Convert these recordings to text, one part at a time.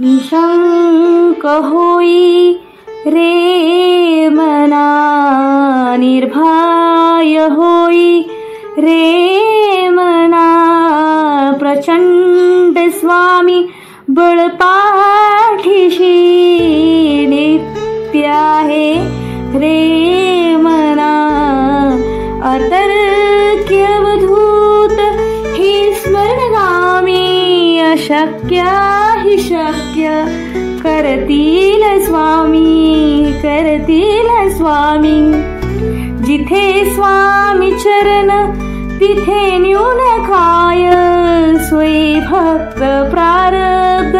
निशंक होई रे मना, निर्भय होई रे मना, प्रचंड स्वामी बळपाठीशी नित्य आहे रे मना. अतर्क्यवधूत हि स्मरणगामी, अशक्य हि शक्य करतील स्वामी, करतील स्वामी. जिथे स्वामी चरण तिथे न्यून काय, स्वयं भक्त प्रारब्ध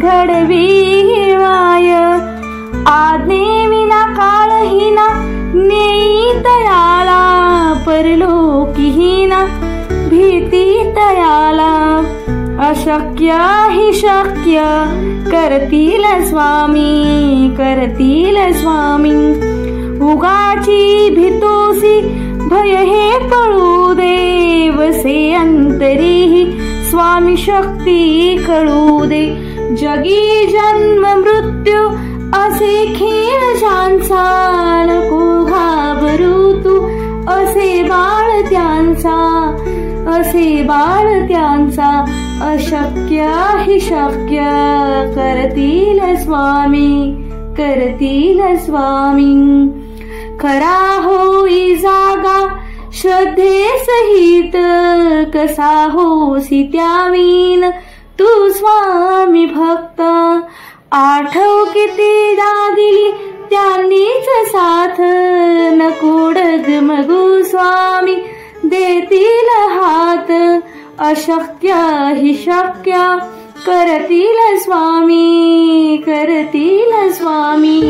घडविवाय. आज्ञे विना काळहीना नेई तयाला, परलोकीहीना भीती तयाला. अशक्य हि शक्य करतील स्वामी, करतील स्वामी. उगाची भीतोसी भय हे पळू दे, वसे अंतरीही स्वामी शक्ती कळू दे. जगी जन्म मृत्यू असे खेळ ज्यांचा, नको घाबरू तू असे बाळ त्यांचा, असे बाळ त्यांचा. अशक्य हि शक्य करतील स्वामी, करतील स्वामी. खरा होई जागा श्रद्धे सहित, कसा होसी त्यावीन तू स्वामी भक्त. आठव किती दिली त्यांनीच साथ, नको डगमगू स्वामी देतील हात. अशक्य हि शक्य करतील स्वामी, करतील स्वामी.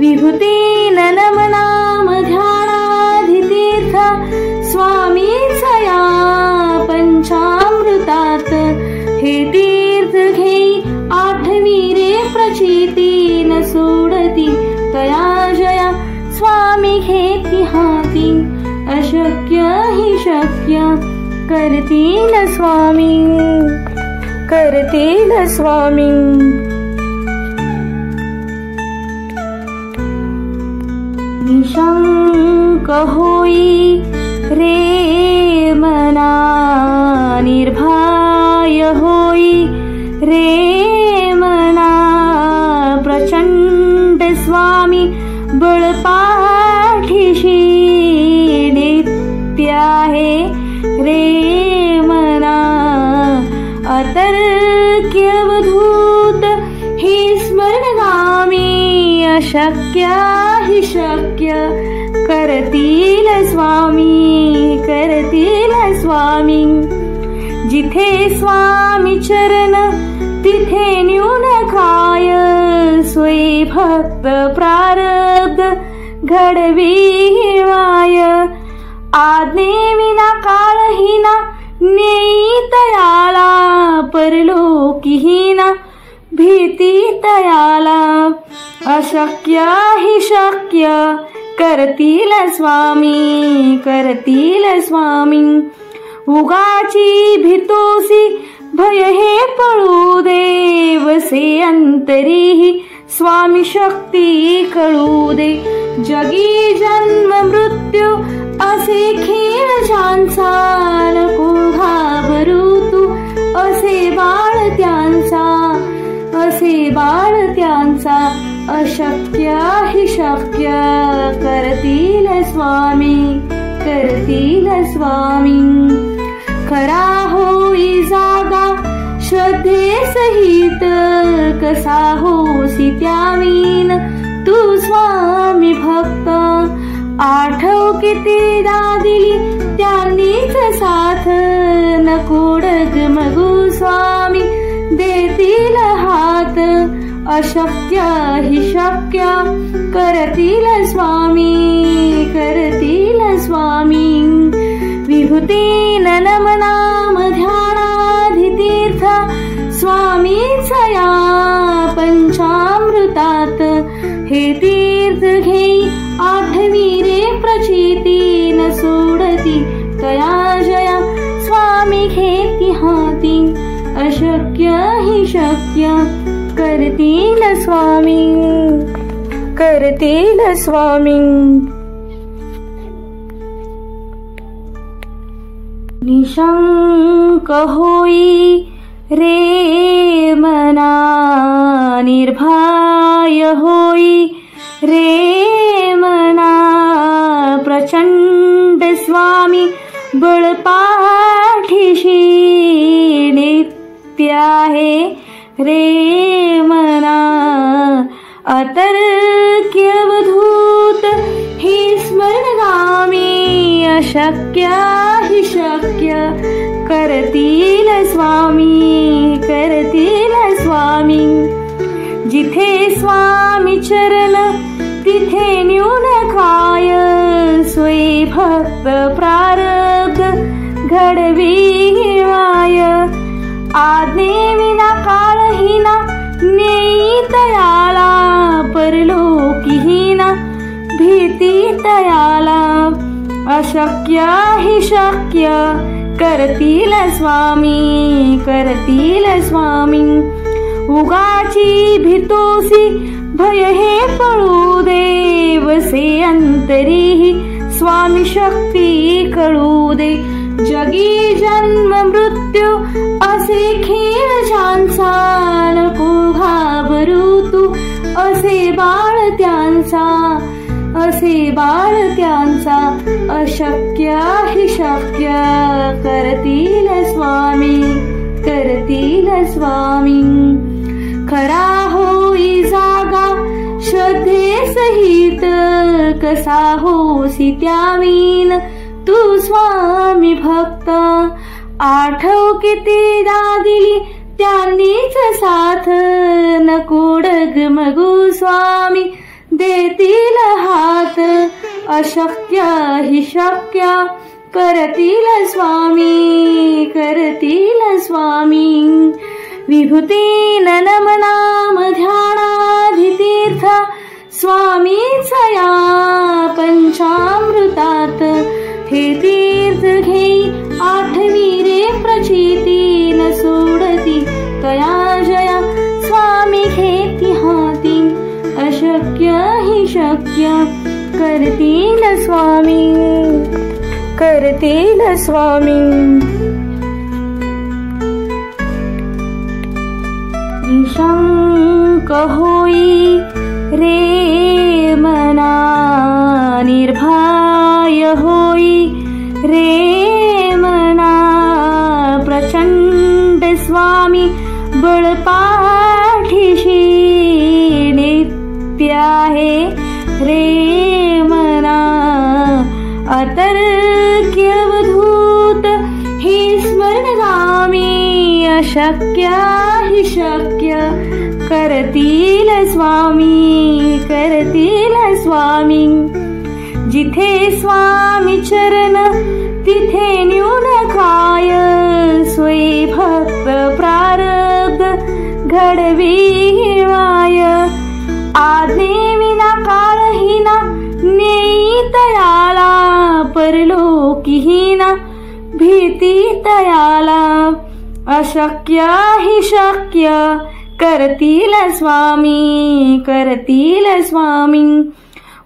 विभूती नमनाम ध्यानाधितीर्थ स्वामीचा या पंचामृतात. हे तीर्थ घेई आठवी रे प्रचिती, न सोडती तया जया स्वामी घेती हाती. अशक्य हि शक्य करतील स्वामी, करतील स्वामी. निशंक होई रे मना, निर्भय होई रे मना, प्रचंड स्वामी बळपाठीशी नित्य आहे रे मना. अतर्क्यवधूत हि स्मरणगामी, अशक्य हि शक्य करतील स्वामी, करतील स्वामी. जिथे स्वामी चरण तिथे न्यून काय, स्वयं भक्त प्रारब्ध घडविवाय. आज्ञे विना काळहीना नेई तयाला, परलोकीहीना भीती तयाला. अशक्य हि शक्य करतील स्वामी, करतील स्वामी. उगाची भीतोसी भय हे पळू दे, वसे अंतरीही स्वामी शक्ती कळू दे. जगी जन्म मृत्यू असे खेळ ज्यांचा, नको घाबरू तू असे बाळ त्यांचा, असे बाळ त्यांचा. अशक्य हि शक्य करतील स्वामी, करतील स्वामी. खरा होई जागा श्रद्धे सहित, कसा होसी त्यावीन तू स्वामी भक्त. आठव किती दिली त्यांनीच साथ, नको डगमगू स्वामी देतील हात. अशक्य हि शक्य करतील स्वामी, करतील स्वामी. विभूती नमनाम ध्यानाधितीर्थ स्वामीचा या पंचामृतात. हे तीर्थ घेई आठवी रे प्रचिती, न सोडती तया जया स्वामी घेती हाती. अशक्य हि शक्य करतील स्वामी, करतील स्वामी. निशंक होई रे मना, निर्भय होई रे मना. प्रचंड स्वामी बळपाठीशी नित्य आहे रे मना. अतर्क्य अवधूत हि स्मरणगामी, अशक्य हि शक्य करतील स्वामी, करतील स्वामी. जिथे स्वामी चरण तिथे न्यून काय, स्वय भक्त प्रारब्ध घडवी माय. आज्ञे विना काळहीना नेई तयाला, परलोकीहीना भीती तयाला. अशक्य हि शक्य करतील स्वामी, करतील स्वामी. उगाची भीतोसी भय हे पळू दे, वसे अंतरी स्वामी शक्ती कळू दे. जगी जन्म मृत्यू असे खेळ छानसा, नको घाबरू तू असे बाळ त्यांचा, असे बाळ त्यांचा. अशक्य हि शक्य करतील स्वामी, करतील स्वामी. खरा होई जागा श्रद्धे सहित, कसा होसी त्यावीन तू स्वामी भक्त. आठव किती दिली त्यांनीच साथ, नको डगमगू स्वामी देतील हात. अशक्य हि शक्य करतील स्वामी, करतील स्वामी. विभूती नम नाम ध्यानाधितीर्थ स्वामीच या पंचामृतात. हे तीर्थ घेई आठवी रे प्रचिती, न सोडती तया जया स्वामी घेती हाती. अशक्य हि शक्य करतील स्वामी, करतील स्वामी. निशंक होई रे मना, निर्भय होई रे मना. प्रचंड स्वामी बळपाठीशी नित्य आहे रे मना. अतर्क्य अवधूत हि स्मरणगामी, अशक्य हि शक्य करतील स्वामी, करतील स्वामी. जिथे स्वामी चरण तिथे न्यून काय, स्वय भक्त प्रारब्ध घडवी माय. आज्ञे विना काळहीना नेई तयाला, परलोकीहीना भीती तयाला. अशक्य हि शक्य करतील स्वामी, करतील स्वामी.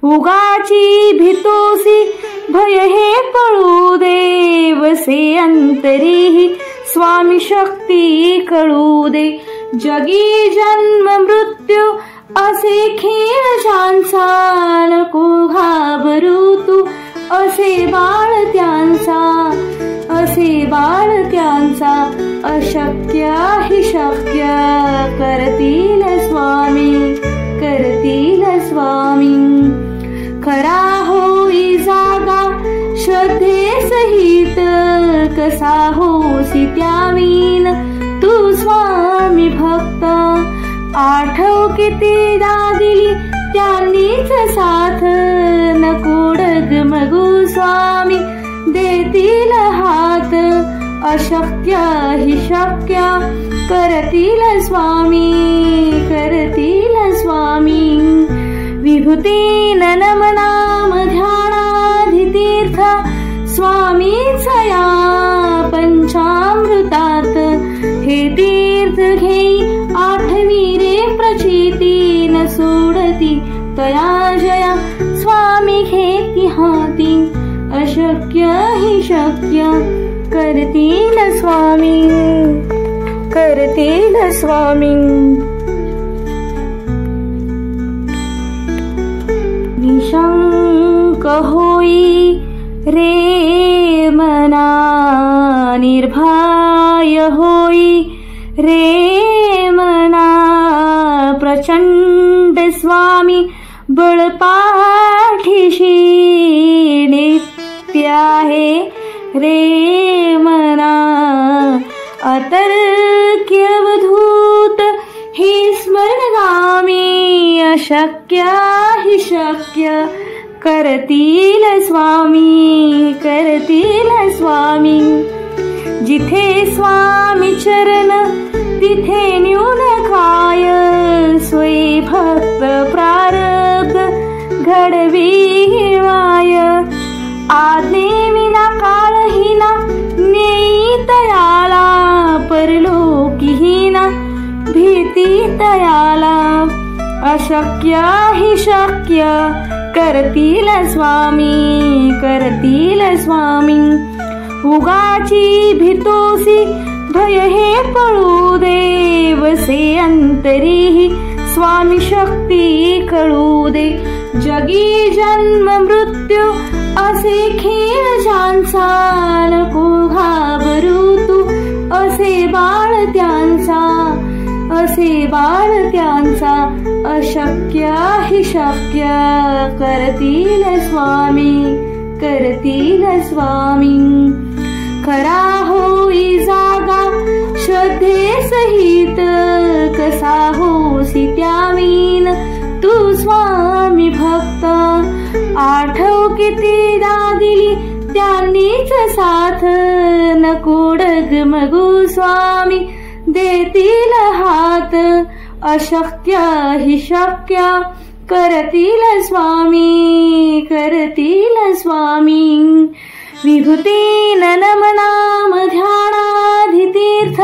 उगाची भीतोसी भय हे पळू दे, वसे अंतरी स्वामी शक्ती कळू दे. जगी जन्म मृत्यू असे खेळ छानसा, नको घाबरू तू असे बाळ त्यांचा, असे बाळ त्यांचा. अशक्य हि शक्य करतील स्वामी, करतील स्वामी. खरा होई जागा श्रद्धे सहित, कसा होसी त्यावीन तू स्वामी भक्त. आठव किती दिली त्यांनीच साथ, नको डगमगू स्वामी देतील हात. अशक्य हि शक्य करतील स्वामी, करतील स्वामी. विभूती नम नाम ध्यानाधितीर्थ स्वामीच या पंचामृतात. हे तीर्थ घेई आठवी रे प्रचिती न सोडती तया जया स्वामी घेती हाती अशक्य हि शक्य करतील स्वामी करतील स्वामी निशंक होई रे मना निर्भय होई रे मना प्रचंड स्वामी बळपाठीशी नित्य आहे रे मना अतर्क्यवधूत हि स्मरणगामी अशक्य हि शक्य करतील स्वामी करतील स्वामी जिथे स्वामी चरण तिथे न्यून काय स्वय भक्त प्रारब्ध घडविवाय आज्ञे विना काळहीना नेई तयाला परलोकीहीना भीती तयाला अशक्य हि शक्य करतील स्वामी करतील स्वामी उगाची भीतोसी भय हे पळू दे वसे अंतरीही स्वामी शक्ती कळू दे जगी जन्म मृत्यू असे खेळ ज्यांचा नको घाबरू तू असे बाळ त्यांचा अशक्य हि शक्य करतील स्वामी खरा होई जागा श्रद्धे सहित कसा होसी त्यावीन तू स्वामी भक्त आठव कितीदा दिली त्यांनीच साथ नको डगमगू स्वामी देतील हात अशक्य हि शक्य करतील स्वामी विभूती नमनाम ध्यानाधितीर्थ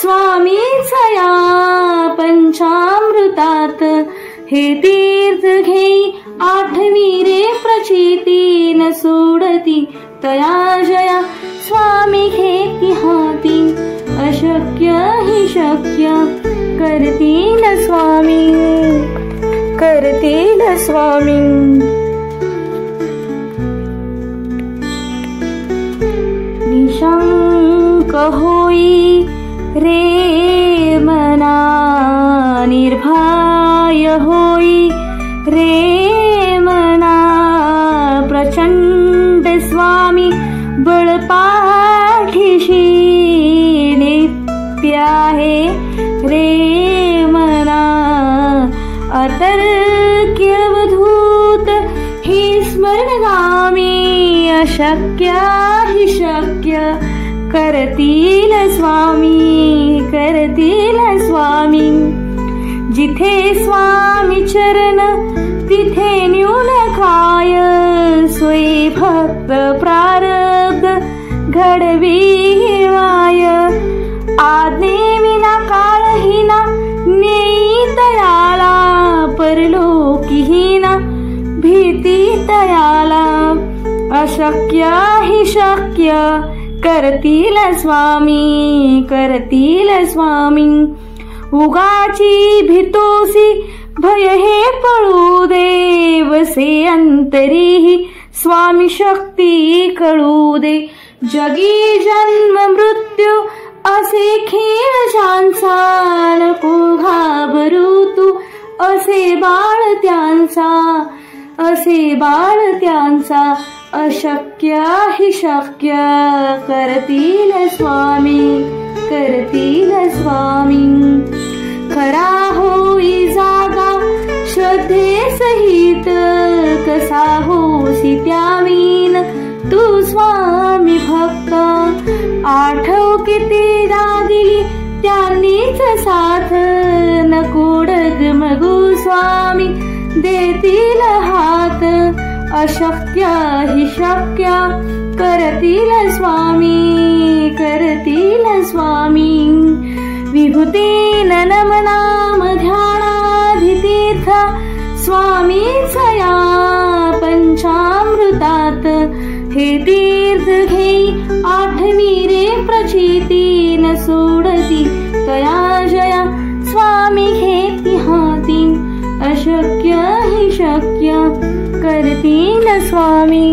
स्वामीचा या पंचामृतात हे तीर्थ घेई आठवी रे प्रचिती न सोडती तया जया स्वामी घेती हाती अशक्य हि शक्य करतील स्वामी निशंक होई रे मना निर्भय होई रे मना प्रचंड स्वामी बळपाठीशी नित्य आहे रे मना अतर्क्यवधूत हि स्मरणगामी अशक्य हि शक्य करतील स्वामी जिथे स्वामी चरण तिथे न्यून काय स्वय भक्त प्रारब्ध घडविवाय आज्ञे विना काळहीना नेई तयाला परलोकीहीना भीती तयाला अशक्य हि शक्य करतील स्वामी उगाची भीतोसी भय हे पळू दे वसे अंतरीही स्वामी शक्ती कळू दे जगी जन्म मृत्यू असे खेळ ज्यांचा नको घाबरू तू असे बाळ त्यांचा अशक्य हि शक्य करतील स्वामी खरा होई जागा श्रद्धे सहित कसा होसी त्यावीन तू स्वामी भक्त आठव कितीदा दिली त्यांनीच साथ नको डगमगू स्वामी देतील हात अशक्य हि शक्य करतील स्वामी विभूती नमनाम ध्याना हे तीर्थ घेई आठवी रे प्रचिती न सोडती तया जया स्वामी घेती हाती अशक्य हि शक्य करतील स्वामी